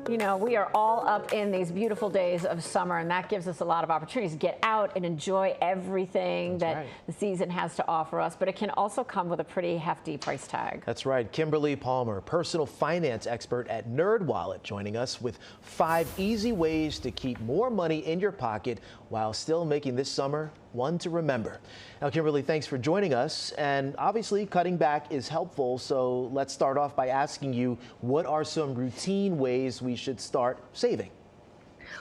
You know, we are all up in these beautiful days of summer, and that gives us a lot of opportunities to get out and enjoy everything that the season has to offer us. But it can also come with a pretty hefty price tag. That's right. Kimberly Palmer, personal finance expert at NerdWallet, joining us with 5 easy ways to keep more money in your pocket while still making this summer one to remember. Now, Kimberly, thanks for joining us. And obviously, cutting back is helpful. So let's start off by asking you, what are some routine ways we should start saving?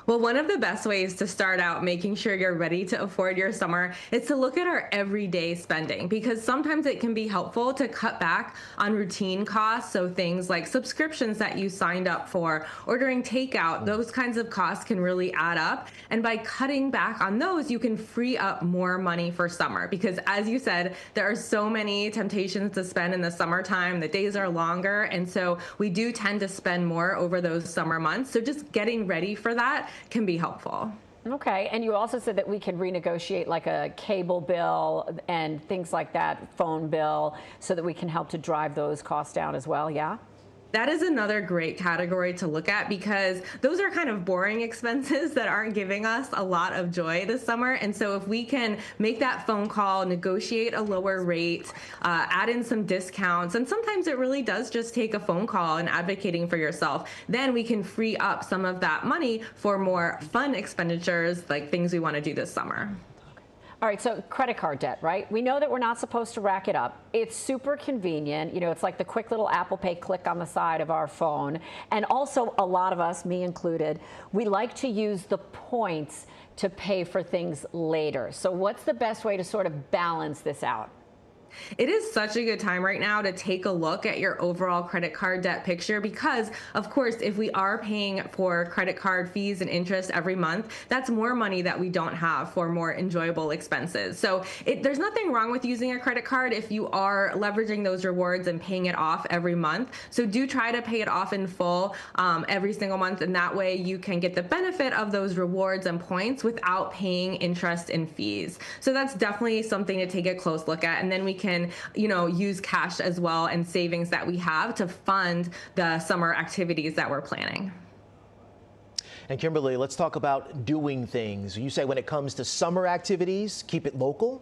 Well, one of the best ways to start out making sure you're ready to afford your summer is to look at our everyday spending, because sometimes it can be helpful to cut back on routine costs. So things like subscriptions that you signed up for, ordering takeout, those kinds of costs can really add up. And by cutting back on those, you can free up more money for summer, because as you said, there are so many temptations to spend in the summertime. The days are longer. And so we do tend to spend more over those summer months. So just getting ready for that can be helpful. Okay, and you also said that we can renegotiate like a cable bill and things like that, phone bill, so that we can help to drive those costs down as well, yeah? That is another great category to look at, because those are kind of boring expenses that aren't giving us a lot of joy this summer. And so if we can make that phone call, negotiate a lower rate, add in some discounts, and sometimes it really does just take a phone call and advocating for yourself, then we can free up some of that money for more fun expenditures, like things we want to do this summer. All right, so credit card debt, right? We know that we're not supposed to rack it up. It's super convenient. You know, it's like the quick little Apple Pay click on the side of our phone. And also, a lot of us, me included, we like to use the points to pay for things later. So what's the best way to sort of balance this out? It is such a good time right now to take a look at your overall credit card debt picture, because, of course, if we are paying for credit card fees and interest every month, that's more money that we don't have for more enjoyable expenses. So there's nothing wrong with using a credit card if you are leveraging those rewards and paying it off every month. So do try to pay it off in full every single month, and that way you can get the benefit of those rewards and points without paying interest and fees. So that's definitely something to take a close look at. And then we can, you know, use cash as well and savings that we have to fund the summer activities that we're planning. And Kimberly, let's talk about doing things. You say when it comes to summer activities, keep it local?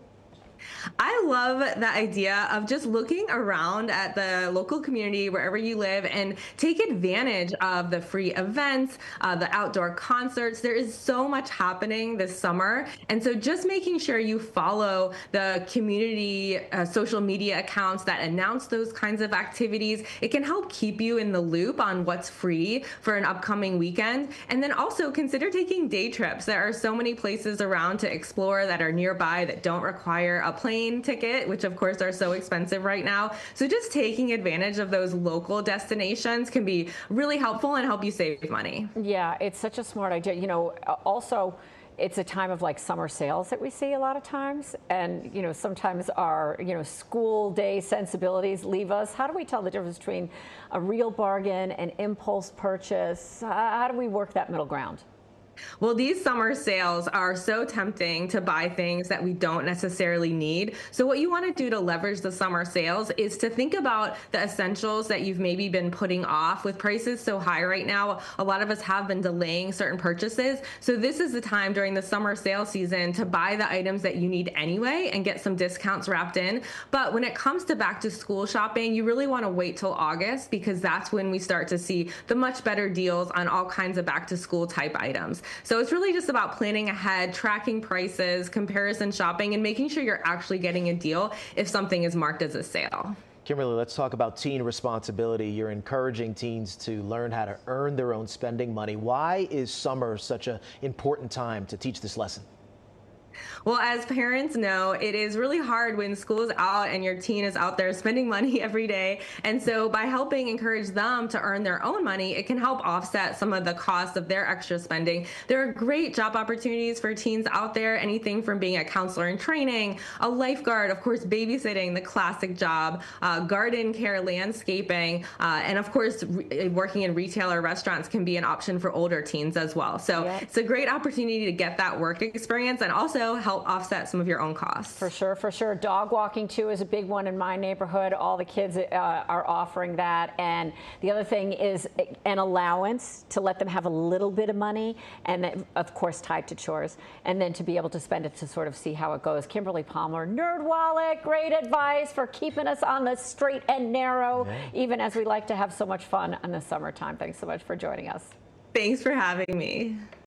I love the idea of just looking around at the local community wherever you live and take advantage of the free events, the outdoor concerts. There is so much happening this summer. And so just making sure you follow the community social media accounts that announce those kinds of activities, it can help keep you in the loop on what's free for an upcoming weekend. And then also consider taking day trips. There are so many places around to explore that are nearby that don't require a plane ticket, which of course are so expensive right now. So just taking advantage of those local destinations can be really helpful and help you save money. Yeah, it's such a smart idea. You know, also, it's a time of like summer sales that we see a lot of times. And, you know, sometimes our, you know, school day sensibilities leave us. How do we tell the difference between a real bargain and impulse purchase? How do we work that middle ground? Well, these summer sales are so tempting to buy things that we don't necessarily need. So what you want to do to leverage the summer sales is to think about the essentials that you've maybe been putting off. With prices so high right now, a lot of us have been delaying certain purchases. So this is the time during the summer sale season to buy the items that you need anyway and get some discounts wrapped in. But when it comes to back to school shopping, you really want to wait till August, because that's when we start to see the much better deals on all kinds of back to school type items. So it's really just about planning ahead, tracking prices, comparison shopping, and making sure you're actually getting a deal if something is marked as a sale. Kimberly, let's talk about teen responsibility. You're encouraging teens to learn how to earn their own spending money. Why is summer such an important time to teach this lesson? Well, as parents know, it is really hard when school is out and your teen is out there spending money every day. And so by helping encourage them to earn their own money, it can help offset some of the costs of their extra spending. There are great job opportunities for teens out there, anything from being a counselor in training, a lifeguard, of course, babysitting, the classic job, garden care, landscaping, and of course, working in retail or restaurants can be an option for older teens as well. So It's a great opportunity to get that work experience and also help offset some of your own costs. For sure, for sure. Dog walking too is a big one in my neighborhood. All the kids are offering that. And the other thing is an allowance to let them have a little bit of money, and then, of course, tied to chores, and then to be able to spend it to sort of see how it goes. Kimberly Palmer, NerdWallet, great advice for keeping us on the straight and narrow, even as we like to have so much fun in the summertime. Thanks so much for joining us. Thanks for having me.